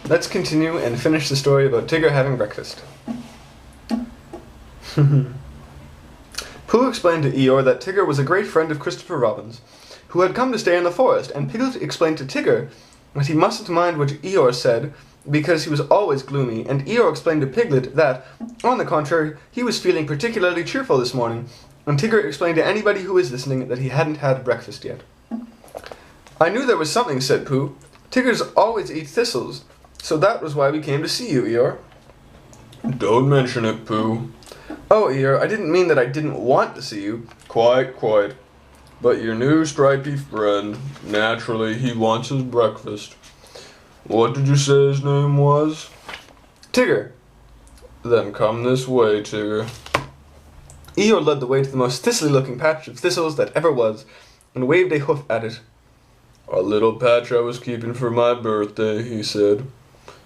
let's continue and finish the story about Tigger having breakfast. Pooh explained to Eeyore that Tigger was a great friend of Christopher Robin's, who had come to stay in the forest, and Piglet explained to Tigger that he mustn't mind what Eeyore said, because he was always gloomy, and Eeyore explained to Piglet that, on the contrary, he was feeling particularly cheerful this morning, and Tigger explained to anybody who was listening that he hadn't had breakfast yet. I knew there was something, said Pooh. Tiggers always eat thistles, so that was why we came to see you, Eeyore. Don't mention it, Pooh. Oh, Eeyore, I didn't mean that I didn't want to see you. Quite. But your new stripy friend, naturally, he wants his breakfast. What did you say his name was? Tigger. Then come this way, Tigger. Eeyore led the way to the most thistly-looking patch of thistles that ever was, and waved a hoof at it. A little patch I was keeping for my birthday, he said.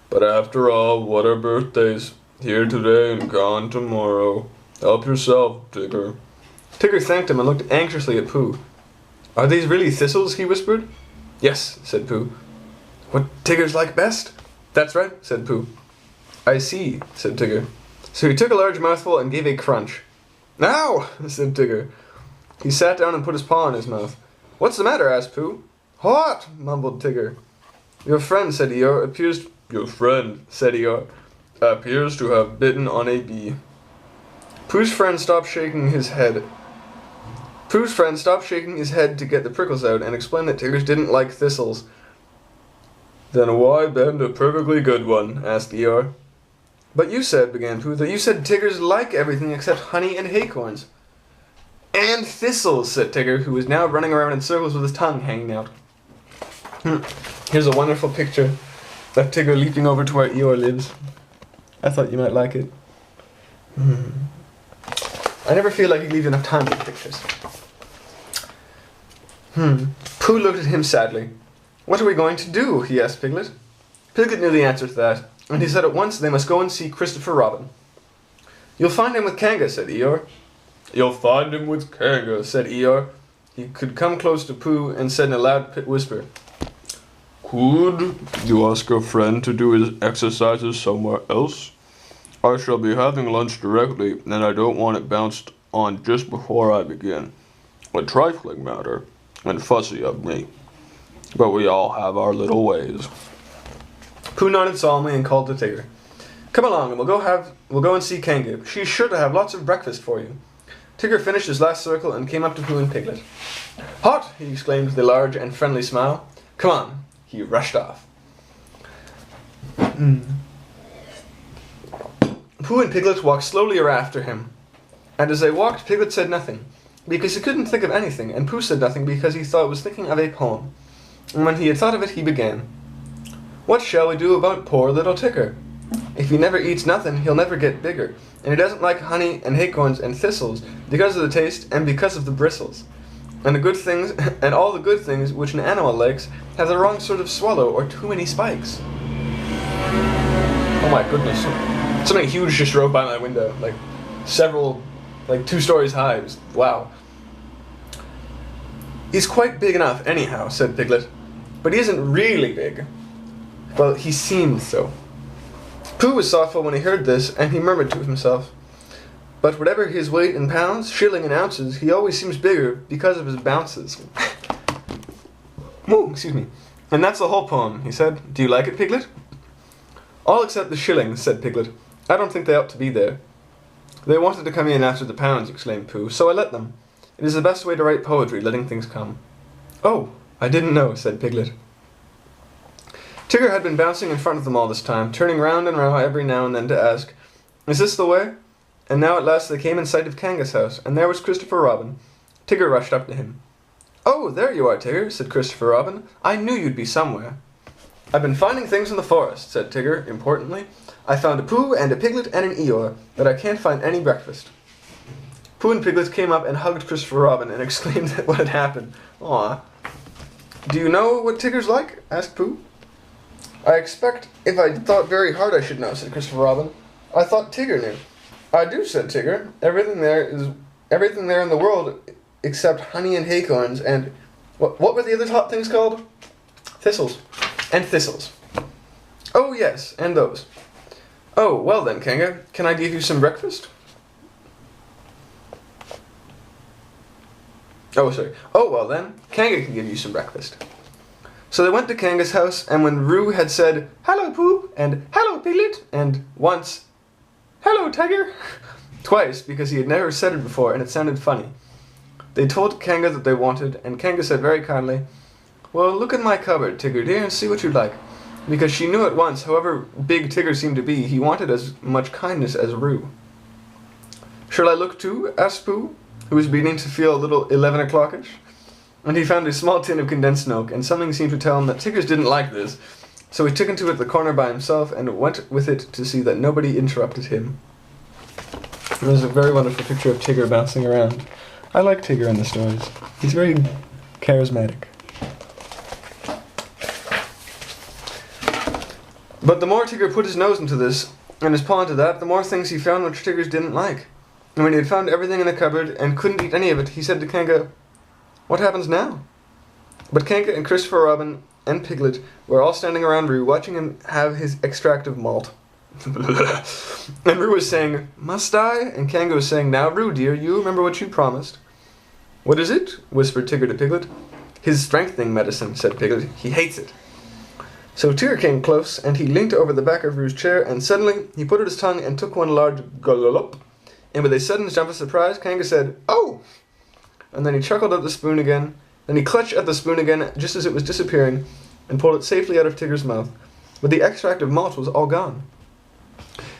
But after all, what are birthdays? Here today and gone tomorrow. Help yourself, Tigger. Tigger thanked him and looked anxiously at Pooh. Are these really thistles? He whispered. Yes, said Pooh. What Tiggers like best? That's right, said Pooh. I see, said Tigger. So he took a large mouthful and gave a crunch. Ow, said Tigger. He sat down and put his paw in his mouth. What's the matter? Asked Pooh. What? Mumbled Tigger. Your friend, said Eeyore, appears to have bitten on a bee. Pooh's friend stopped shaking his head. Pooh's friend stopped shaking his head to get the prickles out and explained that Tiggers didn't like thistles. Then why bend a perfectly good one? Asked Eeyore. But you said, began Pooh, that you said Tiggers like everything except honey and acorns. And thistles, said Tigger, who was now running around in circles with his tongue hanging out. Here's a wonderful picture of Tigger leaping over to where Eeyore lives. I thought you might like it. I never feel like you leave enough time for pictures. Pooh looked at him sadly. What are we going to do? He asked Piglet. Piglet knew the answer to that, and he said at once they must go and see Christopher Robin. You'll find him with Kanga, said Eeyore. You'll find him with Kanga, said Eeyore. He could come close to Pooh and said in a loud whisper, Could you ask a friend to do his exercises somewhere else? I shall be having lunch directly, and I don't want it bounced on just before I begin. A trifling matter, and fussy of me. But we all have our little ways. Pooh nodded solemnly and called to Tigger. Come along, and we'll go and see Kanga. She's sure to have lots of breakfast for you. Tigger finished his last circle and came up to Pooh and Piglet. Hot! He exclaimed with a large and friendly smile. Come on! He rushed off. Pooh and Piglet walked slowly after him. And as they walked, Piglet said nothing, because he couldn't think of anything, and Pooh said nothing because he thought was thinking of a poem. And when he had thought of it, he began. What shall we do about poor little Tigger? If he never eats nothing, he'll never get bigger, and he doesn't like honey and acorns and thistles because of the taste and because of the bristles. And the good things, and all the good things which an animal likes, have the wrong sort of swallow or too many spikes. Oh my goodness. Something huge just drove by my window, like 2 stories high. Wow. He's quite big enough anyhow, said Piglet, but he isn't really big. Well, he seemed so. Pooh was thoughtful when he heard this, and he murmured to himself, but whatever his weight in pounds, shilling in ounces, he always seems bigger because of his bounces. Ooh, excuse me. And that's the whole poem, he said. Do you like it, Piglet? All except the shillings, said Piglet. I don't think they ought to be there. They wanted to come in after the pounds, exclaimed Pooh, so I let them. It is the best way to write poetry, letting things come. Oh, I didn't know, said Piglet. Tigger had been bouncing in front of them all this time, turning round and round every now and then to ask, Is this the way? And now at last they came in sight of Kanga's house, and there was Christopher Robin. Tigger rushed up to him. Oh, there you are, Tigger, said Christopher Robin. I knew you'd be somewhere. I've been finding things in the forest, said Tigger, importantly. I found a Pooh and a Piglet and an Eeyore, but I can't find any breakfast. Pooh and Piglet came up and hugged Christopher Robin and exclaimed at what had happened. Aw. Do you know what Tigger's like? Asked Pooh. I expect if I thought very hard I should know, said Christopher Robin. I thought Tigger knew. I do, said Tigger. Everything there in the world except honey and acorns and... What were the other top things called? Thistles. And thistles. Oh, Oh, yes, and those. Oh, well then, Kanga, can I give you some breakfast? Oh, sorry. Oh, well then, Kanga can give you some breakfast. So they went to Kanga's house, and when Roo had said, "Hello, Pooh," and "Hello, Piglet," and once, "Hello, Tiger," twice, because he had never said it before, and it sounded funny, they told Kanga that they wanted, and Kanga said very kindly, "Well, look in my cupboard, Tigger dear, and see what you'd like." Because she knew at once, however big Tigger seemed to be, he wanted as much kindness as Roo. "Shall I look too?" asked Pooh, who was beginning to feel a little 11 o'clockish. And he found a small tin of condensed milk, and something seemed to tell him that Tiggers didn't like this, so he took it to the corner by himself and went with it to see that nobody interrupted him. There's a very wonderful picture of Tigger bouncing around. I like Tigger in the stories. He's very charismatic. But the more Tigger put his nose into this, and his paw into that, the more things he found which Tiggers didn't like. And when he had found everything in the cupboard and couldn't eat any of it, he said to Kanga, "What happens now?" But Kanga and Christopher Robin and Piglet were all standing around Roo, watching him have his extract of malt. And Roo was saying, "Must I?" And Kanga was saying, "Now, Roo, dear, you remember what you promised." "What is it?" whispered Tigger to Piglet. "His strengthening medicine," said Piglet. "He hates it." So Tigger came close, and he leant over the back of Roo's chair, and suddenly he put out his tongue and took one large gullup. And with a sudden jump of surprise, Kanga said, "Oh!" And then he chuckled at the spoon again. Then he clutched at the spoon again just as it was disappearing, and pulled it safely out of Tigger's mouth. But the extract of malt was all gone.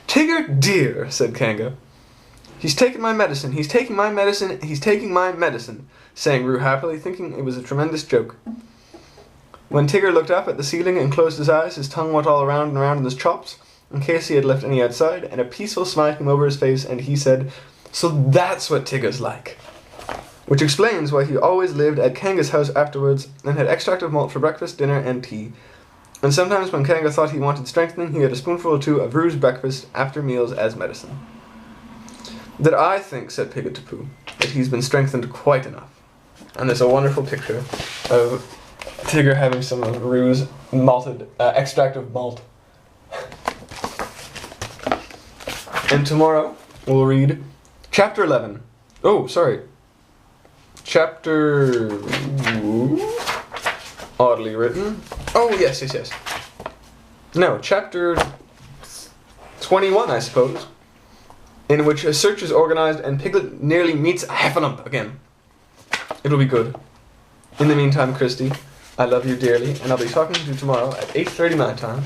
"Tigger dear," said Kanga. "He's taking my medicine, he's taking my medicine, he's taking my medicine," sang Roo happily, thinking it was a tremendous joke. When Tigger looked up at the ceiling and closed his eyes, his tongue went all around and around in his chops, in case he had left any outside, and a peaceful smile came over his face, and he said, "So that's what Tigger's like." Which explains why he always lived at Kanga's house afterwards, and had extract of malt for breakfast, dinner, and tea. And sometimes when Kanga thought he wanted strengthening, he had a spoonful or two of Roo's breakfast after meals as medicine. "That I think," said Piglet to Pooh, "that he's been strengthened quite enough." And there's a wonderful picture of Tigger having some of Roo's malted extract of malt. And tomorrow we'll read Chapter 11. Oh, sorry. Chapter... Oddly written. Oh, yes. No, Chapter 21, I suppose. In which a search is organized and Piglet nearly meets a Heffalump again. It'll be good. In the meantime, Christy, I love you dearly, and I'll be talking to you tomorrow at 8:30 my time.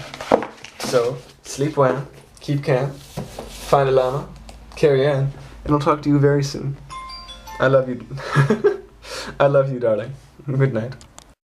So, sleep well, keep calm, find a llama, carry on, and I'll talk to you very soon. I love you. I love you, darling. Good night.